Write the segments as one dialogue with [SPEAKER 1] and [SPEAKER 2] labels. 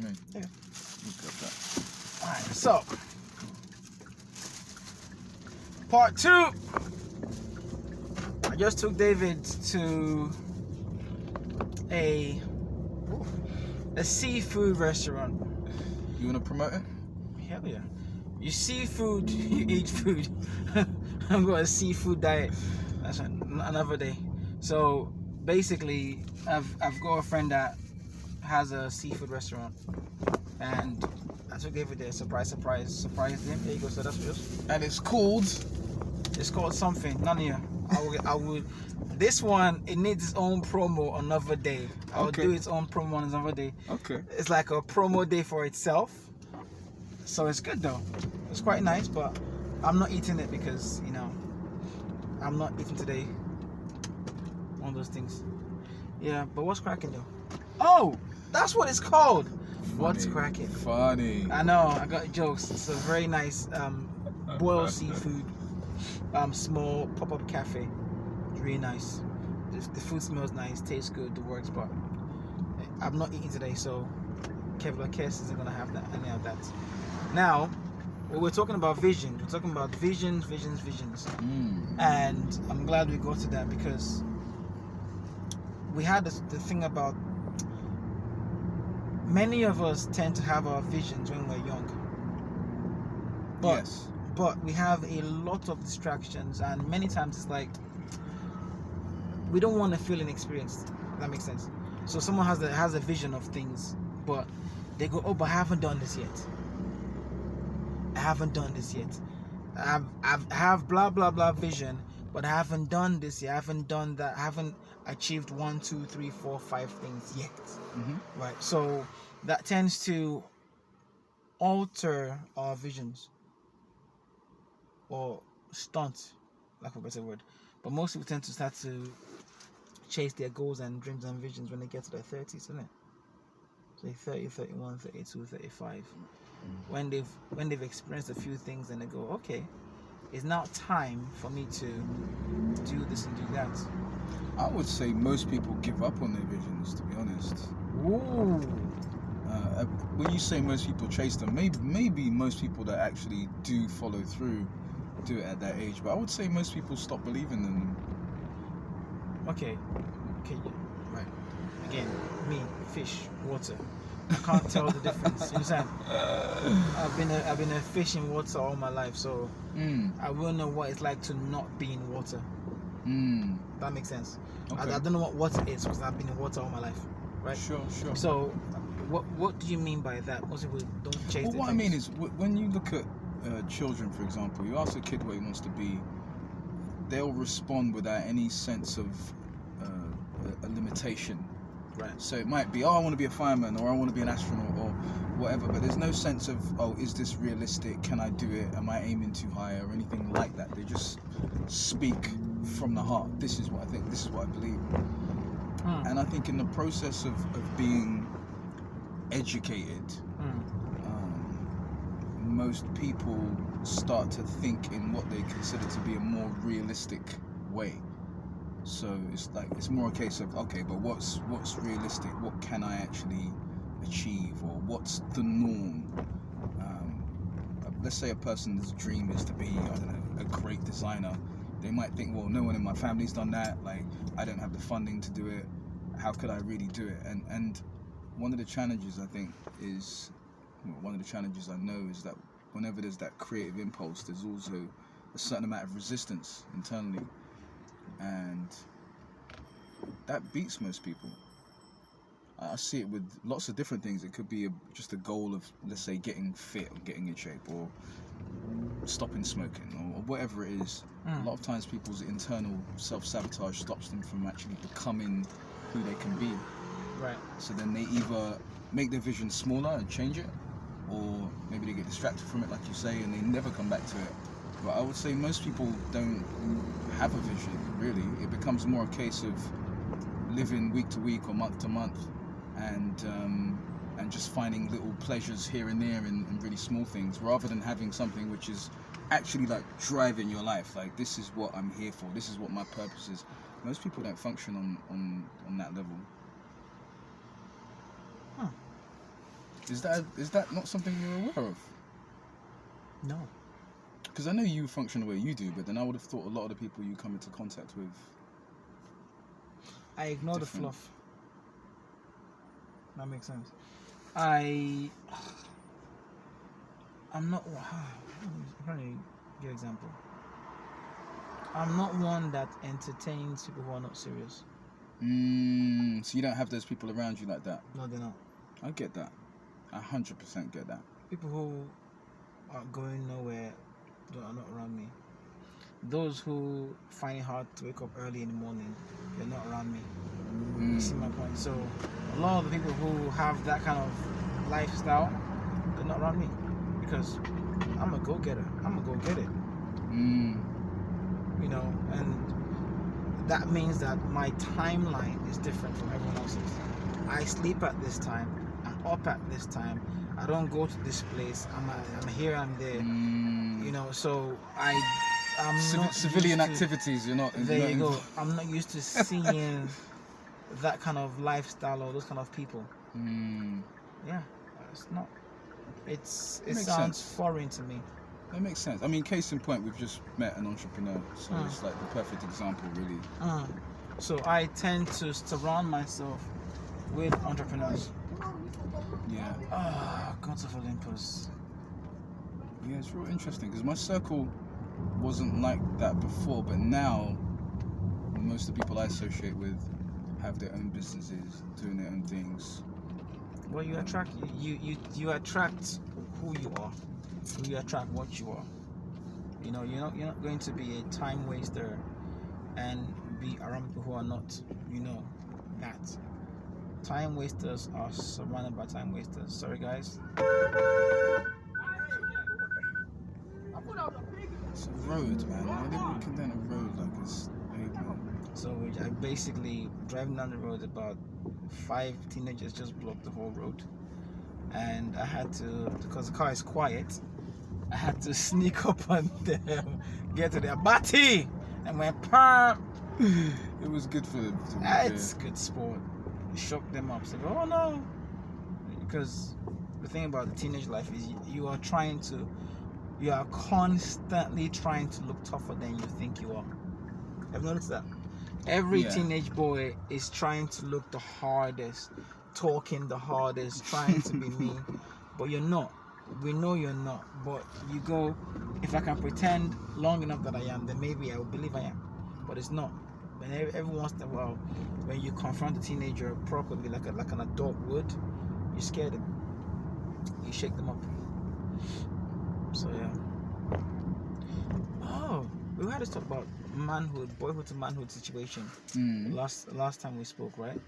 [SPEAKER 1] know what I mean?
[SPEAKER 2] Yeah.
[SPEAKER 1] Look at that.
[SPEAKER 2] Alright, so part 2. I just took David to a seafood restaurant.
[SPEAKER 1] You want to promote it?
[SPEAKER 2] Hell yeah. You see food, you eat food. I'm going a seafood diet. That's another day. So basically, I've got a friend that has a seafood restaurant, and I took David there. Surprised him. There you go. So that's yours.
[SPEAKER 1] And it's called.
[SPEAKER 2] It's called something. None of you. I would. This one, it needs its own promo another day. I'll do its own promo on another day.
[SPEAKER 1] Okay.
[SPEAKER 2] It's like a promo day for itself. So it's good though. It's quite nice, but I'm not eating it because, I'm not eating today. One of those things. Yeah, but what's cracking though? Oh, that's what it's called. What's cracking?
[SPEAKER 1] Funny.
[SPEAKER 2] I know, I got jokes. It's a very nice boiled seafood, small pop-up cafe. It's really nice. The food smells nice, tastes good, it works, but I'm not eating today, so Kevlar Kess isn't gonna have any of that. Now, we're talking about vision. We're talking about visions. And I'm glad we got to that because we had the thing about many of us tend to have our visions when we're young. But,
[SPEAKER 1] Yes.
[SPEAKER 2] But we have a lot of distractions, and many times it's like we don't want to feel inexperienced. If that makes sense. So someone has a vision of things, but they go, "Oh, but I haven't done this yet. I haven't done this yet. I have blah blah blah vision, but I haven't done this yet. I haven't done that. I haven't achieved 1, 2, 3, 4, 5 things yet."
[SPEAKER 1] Mm-hmm.
[SPEAKER 2] Right. So that tends to alter our visions or stunt, lack of a better word. But most people tend to start to chase their goals and dreams and visions when they get to their 30s, isn't it? Say 30, 31, 32, 35. When they've experienced a few things, and they go, okay, it's now time for me to do this and do that.
[SPEAKER 1] I would say most people give up on their visions, to be honest.
[SPEAKER 2] Ooh.
[SPEAKER 1] When you say most people chase them, maybe most people that actually do follow through do it at that age, but I would say most people stop believing in them.
[SPEAKER 2] Okay, yeah, right. Again, me, fish, water. I can't tell the difference. You understand? I've been a fish in water all my life, so I will know what it's like to not be in water. That makes sense.
[SPEAKER 1] Okay.
[SPEAKER 2] I don't know what water is because I've been in water all my life, right?
[SPEAKER 1] Sure.
[SPEAKER 2] So, what do you mean by that? Most people don't chase.
[SPEAKER 1] Well,
[SPEAKER 2] their
[SPEAKER 1] what
[SPEAKER 2] dreams.
[SPEAKER 1] I mean is, when you look at children, for example, you ask a kid what he wants to be, they'll respond without any sense of a limitation.
[SPEAKER 2] Right.
[SPEAKER 1] So it might be, I want to be a fireman, or I want to be an astronaut, or whatever, but there's no sense of, is this realistic? Can I do it? Am I aiming too high, or anything like that? They just speak from the heart. This is what I think, this is what I believe. And I think in the process of being educated, most people start to think in what they consider to be a more realistic way. So it's more a case of, okay, but what's realistic? What can I actually achieve, or what's the norm? Let's say a person's dream is to be, I don't know, a great designer. They might think, well, no one in my family's done that. Like, I don't have the funding to do it. How could I really do it? And one of the challenges I think is, one of the challenges I know is that whenever there's that creative impulse, there's also a certain amount of resistance internally. And that beats most people. I see it with lots of different things. It could be just a goal of, let's say, getting fit or getting in shape, or stopping smoking, or whatever it is. A lot of times people's internal self-sabotage stops them from actually becoming who they can be.
[SPEAKER 2] Right.
[SPEAKER 1] So then they either make their vision smaller and change it, or maybe they get distracted from it, like you say, and they never come back to it. But I would say most people don't have a vision, really. It becomes more a case of living week to week or month to month, and just finding little pleasures here and there in really small things, rather than having something which is actually like driving your life. Like, this is what I'm here for, this is what my purpose is. Most people don't function on that level. Is that not something you're aware of?
[SPEAKER 2] No.
[SPEAKER 1] Because I know you function the way you do, but then I would have thought a lot of the people you come into contact with.
[SPEAKER 2] I ignore
[SPEAKER 1] Different.
[SPEAKER 2] the fluff. That makes sense. I'm not. I'm trying to give an example. I'm not one that entertains people who are not serious.
[SPEAKER 1] So you don't have those people around you like that?
[SPEAKER 2] No, they're not.
[SPEAKER 1] I get that. 100% get that.
[SPEAKER 2] People who are going nowhere are not around me. Those who find it hard to wake up early in the morning, they're not around me. You see my point? So a lot of the people who have that kind of lifestyle, they're not around me because I'm a go-getter. I'm gonna go get it. You know, and that means that my timeline is different from everyone else's. I sleep at this time. I'm up at this time. I don't go to this place. I'm here. I'm there. You know, so I'm not
[SPEAKER 1] civilian
[SPEAKER 2] used to-
[SPEAKER 1] activities. You're not.
[SPEAKER 2] There
[SPEAKER 1] you're
[SPEAKER 2] you
[SPEAKER 1] not
[SPEAKER 2] go. I'm not used to seeing that kind of lifestyle or those kind of people. Yeah, it's not. It
[SPEAKER 1] Makes
[SPEAKER 2] sounds
[SPEAKER 1] sense.
[SPEAKER 2] foreign to me.
[SPEAKER 1] That makes sense. I mean, case in point, we've just met an entrepreneur, so it's like the perfect example, really.
[SPEAKER 2] So I tend to surround myself with entrepreneurs.
[SPEAKER 1] Yeah.
[SPEAKER 2] Gods of Olympus.
[SPEAKER 1] Yeah, it's real interesting because my circle wasn't like that before, but now most of the people I associate with have their own businesses, doing their own things.
[SPEAKER 2] Well, you attract you attract who you are. You attract what you are. You know, you're not going to be a time waster and be around people who are not, you know, that. Time wasters are surrounded by time wasters. Sorry, guys.
[SPEAKER 1] It's a road, man. Why are they walking down a road like it's pavement?
[SPEAKER 2] So I basically driving down the road, about 5 teenagers just blocked the whole road, and I had to, because the car is quiet, I had to sneak up on them, get to their body, and went pam.
[SPEAKER 1] It was good for them.
[SPEAKER 2] It's good sport. Shocked them up. Said, oh no, because the thing about the teenage life is you are constantly trying to look tougher than you think you are. I've noticed that. Every teenage boy is trying to look the hardest, talking the hardest, trying to be mean, but you're not. We know you're not, but you go, if I can pretend long enough that I am, then maybe I will believe I am, but it's not. And every once in a while, when you confront a teenager properly, like an adult would, you scare them, you shake them up. So yeah. Oh, we had to talk about manhood, boyhood to manhood situation. Last time we spoke, right?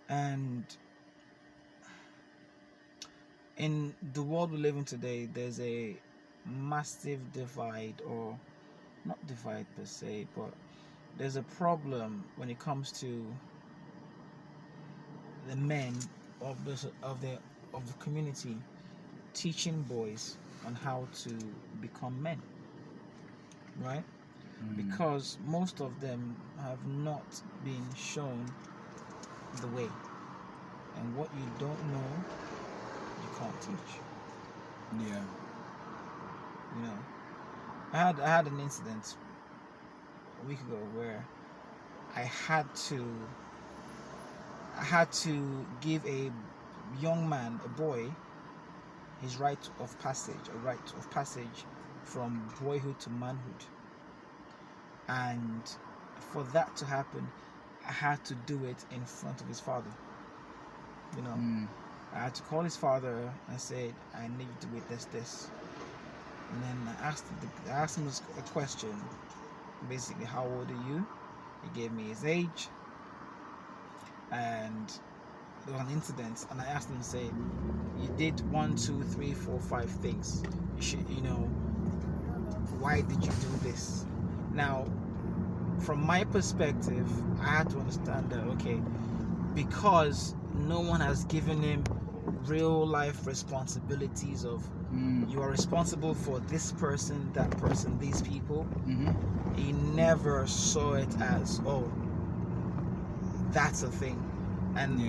[SPEAKER 2] And in the world we live in today, there's a massive divide, or not divide per se, but there's a problem when it comes to the men of the community teaching boys on how to become men, right? Because most of them have not been shown the way, and what you don't know, you can't teach.
[SPEAKER 1] Yeah.
[SPEAKER 2] You know, I had an incident a week ago where I had to give a young man, a boy, his rite of passage from boyhood to manhood. And for that to happen, I had to do it in front of his father. You know, I had to call his father and say, I need you to witness this. And then I asked him a question. Basically, how old are you? He gave me his age, and there was an incident, and I asked him to say, you did 1, 2, 3, 4, 5 things. Why did you do this? Now, from my perspective, I had to understand that, okay, because no one has given him real life responsibilities of you are responsible for this person, that person, these people. He never saw it as, oh, that's a thing. And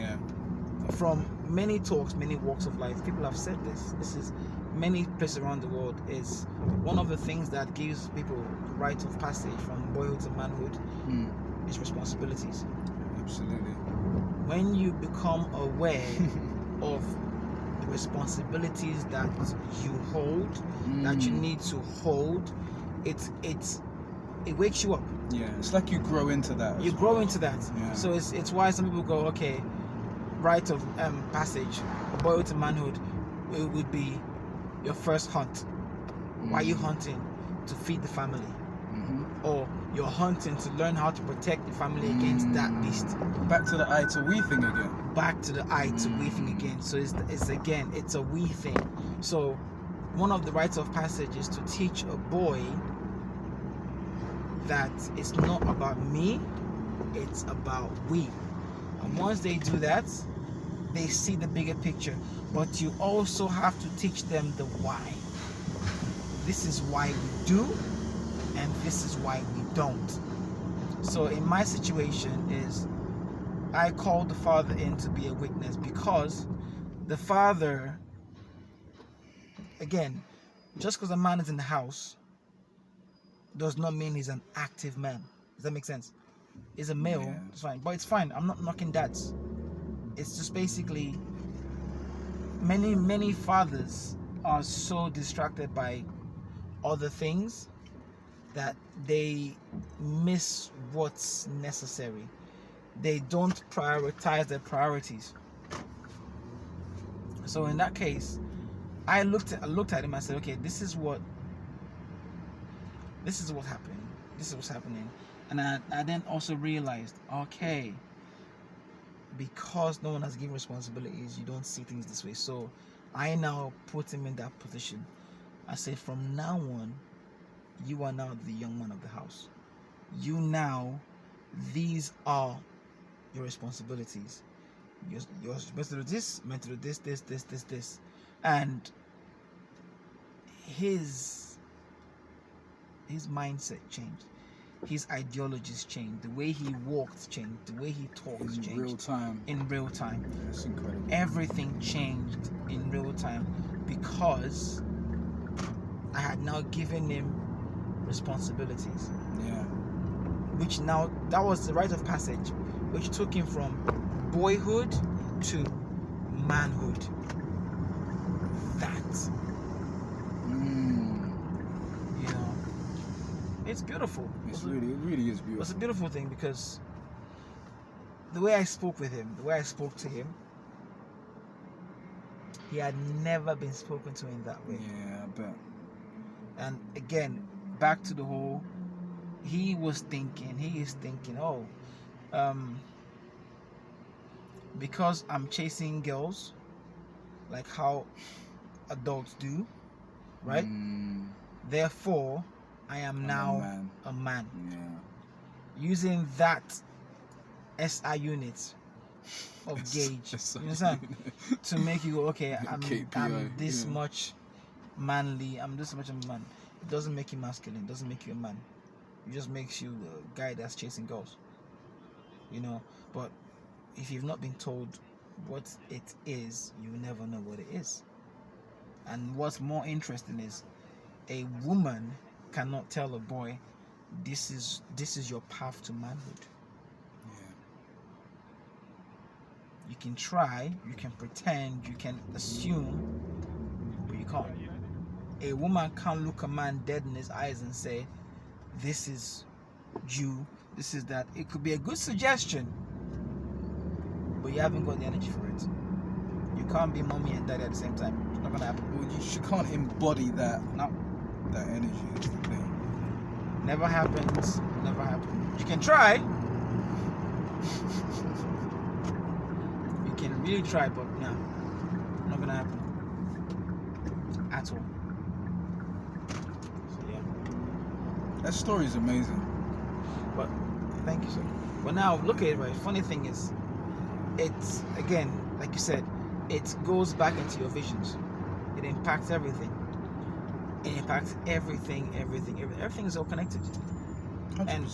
[SPEAKER 2] from many talks, many walks of life, people have said this. This is many places around the world. Is one of the things that gives people the rite of passage from boyhood to manhood is responsibilities.
[SPEAKER 1] Absolutely.
[SPEAKER 2] When you become aware of the responsibilities that you hold, that you need to hold, it wakes you up.
[SPEAKER 1] Yeah, it's like you grow into that.
[SPEAKER 2] You grow into that.
[SPEAKER 1] Yeah.
[SPEAKER 2] So it's why some people go, okay, rite of passage, boyhood to manhood, it would be your first hunt. Why are you hunting? To feed the family. Or you're hunting to learn how to protect the family against that beast.
[SPEAKER 1] Back to the I to we thing again.
[SPEAKER 2] Back to the I to we thing again. So it's a we thing. So one of the rites of passage is to teach a boy that it's not about me, it's about we. And once they do that, they see the bigger picture. But you also have to teach them the why. This is why we do, and this is why we don't. So in my situation is, I called the father in to be a witness, because the father, again, just because a man is in the house does not mean he's an active man. Does that make sense? He's a male,
[SPEAKER 1] Yeah.
[SPEAKER 2] it's fine. But it's fine, I'm not knocking dads. It's just basically many fathers are so distracted by other things that they miss what's necessary. They don't prioritize their priorities. So in that case, I looked at him. I said, okay, this is what's happening. This is what's happening. And I then also realized, okay, because no one has given responsibilities, you don't see things this way. So I now put him in that position. I say, from now on, you are now the young man of the house. You now, these are your responsibilities. You're supposed to do this, meant to do this. And his mindset changed. His ideologies changed. The way he walked changed. The way he talks changed.
[SPEAKER 1] In real time.
[SPEAKER 2] In real time.
[SPEAKER 1] That's incredible.
[SPEAKER 2] Everything changed in real time because I had now given him responsibilities.
[SPEAKER 1] Yeah.
[SPEAKER 2] Which now, that was the rite of passage, which took him from boyhood to manhood. That, you know, it's beautiful.
[SPEAKER 1] It really is beautiful.
[SPEAKER 2] It's a beautiful thing because the way I spoke with him, the way I spoke to him, he had never been spoken to in that way.
[SPEAKER 1] Yeah, I bet.
[SPEAKER 2] And again, back to the whole, he is thinking, oh, because I'm chasing girls, like how adults do, right? Therefore, I am now a man.
[SPEAKER 1] Yeah.
[SPEAKER 2] Using that SI unit of gauge, you understand? To make you go, okay, I'm this much manly, I'm this much of a man. It doesn't make you masculine, it doesn't make you a man. It just makes you a guy that's chasing girls, you know. But if you've not been told what it is, you never know what it is. And what's more interesting is a woman cannot tell a boy, this is your path to manhood.
[SPEAKER 1] Yeah.
[SPEAKER 2] You can try, you can pretend, you can assume, but you can't. A woman can't look a man dead in his eyes and say, this is you, this is that. It could be a good suggestion, but you haven't got the energy for it. You can't be mommy and daddy at the same time. It's not gonna happen.
[SPEAKER 1] Well, you can't embody that.
[SPEAKER 2] No.
[SPEAKER 1] That energy is the thing.
[SPEAKER 2] Never happens. Never happens. You can try. You can really try, but no, not gonna happen at all. So yeah.
[SPEAKER 1] That story is amazing.
[SPEAKER 2] But thank you, sir. But now look at it, right? Funny thing is, it's again, like you said, it goes back into your visions. It impacts everything. It impacts everything. Everything is all connected.
[SPEAKER 1] 100%.
[SPEAKER 2] And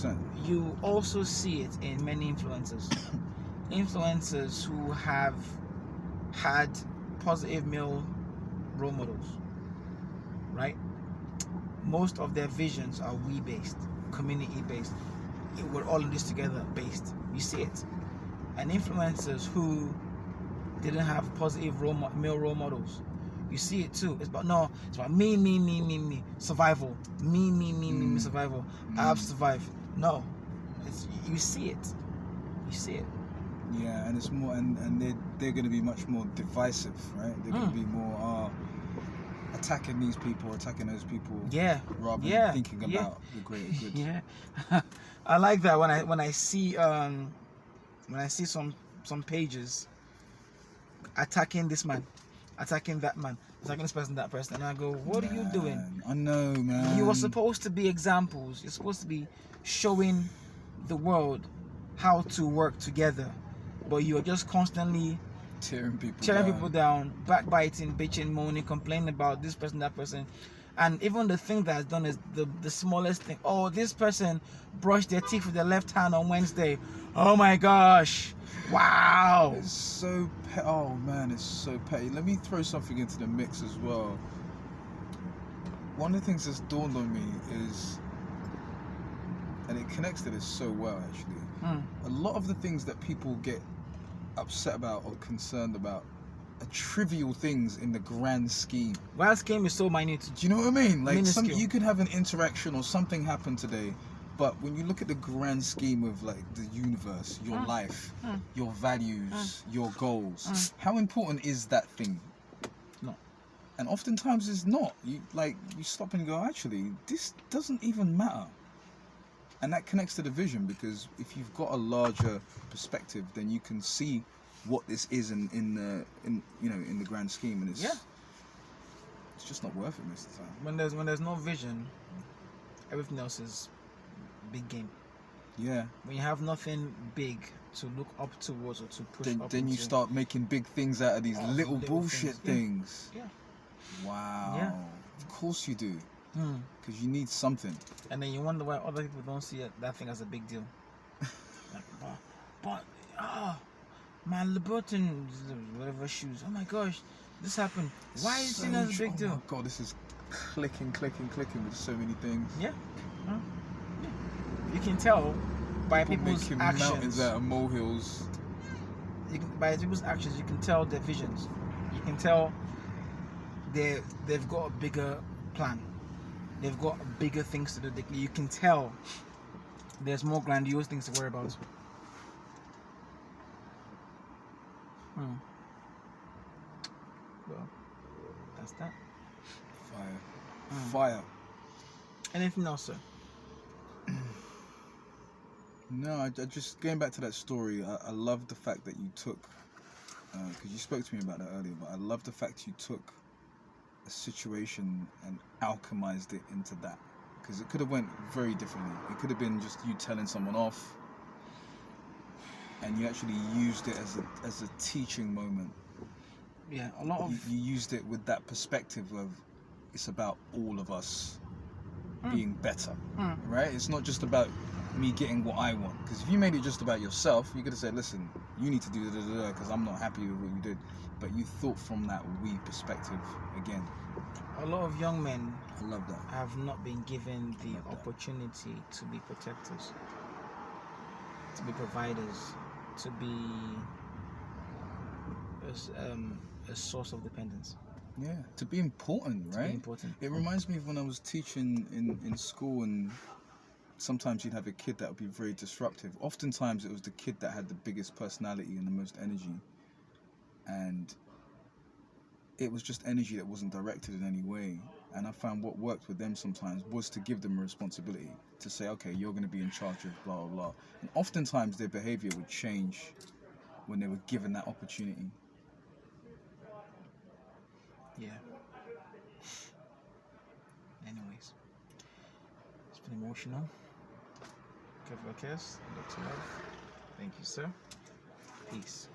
[SPEAKER 2] you also see it in many influencers. Influencers who have had positive male role models, right? Most of their visions are we based, community based. We're all in this together based. You see it. And influencers who didn't have positive male role models, you see it too. It's about me, survival. Me, survival. I've survived. No, you see it. You see it.
[SPEAKER 1] Yeah, and it's more, and they're going to be much more divisive, right? They're going to be more attacking these people, attacking those people.
[SPEAKER 2] Yeah.
[SPEAKER 1] Rather than thinking about the greater good.
[SPEAKER 2] Yeah. I like that when I see some pages attacking this man, attacking that man, attacking this person, that person, and I go, what are you doing?
[SPEAKER 1] I know, man.
[SPEAKER 2] You are supposed to be examples. You're supposed to be showing the world how to work together, but you are just constantly
[SPEAKER 1] tearing
[SPEAKER 2] people down, backbiting, bitching, moaning, complaining about this person, that person. And even the thing that has done is the smallest thing. Oh, this person brushed their teeth with their left hand on Wednesday. Oh my gosh. Wow.
[SPEAKER 1] It's so oh man, it's so petty. Let me throw something into the mix as well. One of the things that's dawned on me is, and it connects to this so well actually, a lot of the things that people get upset about or concerned about are trivial things in the grand scheme.
[SPEAKER 2] Grand scheme is so minute.
[SPEAKER 1] Do you know what I mean? Like you could have an interaction or something happen today, but when you look at the grand scheme of like the universe, your life, your values, your goals, how important is that thing?
[SPEAKER 2] No.
[SPEAKER 1] And oftentimes it's not. You stop and go, actually, this doesn't even matter. And that connects to the vision, because if you've got a larger perspective, then you can see what this is in the grand scheme, and it's just not worth it most of the time.
[SPEAKER 2] When there's no vision, everything else is big game.
[SPEAKER 1] Yeah.
[SPEAKER 2] When you have nothing big to look up towards or to push up,
[SPEAKER 1] then you start making big things out of these little bullshit things.
[SPEAKER 2] Yeah.
[SPEAKER 1] Wow.
[SPEAKER 2] Yeah.
[SPEAKER 1] Of course you do. Because you need something.
[SPEAKER 2] And then you wonder why other people don't see that thing as a big deal. Man, LeBron, whatever shoes. Oh my gosh, this happened. Why is it seen as a big deal?
[SPEAKER 1] Oh my god, this is clicking with so many things.
[SPEAKER 2] Yeah. You can tell by people's
[SPEAKER 1] making
[SPEAKER 2] actions.
[SPEAKER 1] Mountains out of molehills.
[SPEAKER 2] By people's actions, you can tell their visions. You can tell they've got a bigger plan. They've got bigger things to do. You can tell there's more grandiose things to worry about. Well, that's that.
[SPEAKER 1] Fire.
[SPEAKER 2] Anything else, sir?
[SPEAKER 1] No, I just going back to that story. I love the fact that you took, because you spoke to me about that earlier. But I love the fact you took a situation and alchemized it into that, because it could have went very differently. It could have been just you telling someone off, and you actually used it as a teaching moment.
[SPEAKER 2] Yeah, a lot of
[SPEAKER 1] you used it with that perspective of it's about all of us being better, right? It's not just about me getting what I want. Because if you made it just about yourself, you could have said, "Listen, you need to do da because I'm not happy with what you did." But you thought from that we perspective again.
[SPEAKER 2] A lot of young men,
[SPEAKER 1] I love that,
[SPEAKER 2] have not been given the opportunity to be protectors, to be providers, to be a source of dependence.
[SPEAKER 1] Yeah, to be important, right?
[SPEAKER 2] To be important.
[SPEAKER 1] It reminds me of when I was teaching in school, and sometimes you'd have a kid that would be very disruptive. Oftentimes it was the kid that had the biggest personality and the most energy, and it was just energy that wasn't directed in any way. And I found what worked with them sometimes was to give them a responsibility, to say, okay, you're going to be in charge of blah, blah, blah. And oftentimes their behavior would change when they were given that opportunity.
[SPEAKER 2] Yeah. Anyways, it's been emotional. Give a kiss. Lots of love. Thank you, sir. Peace.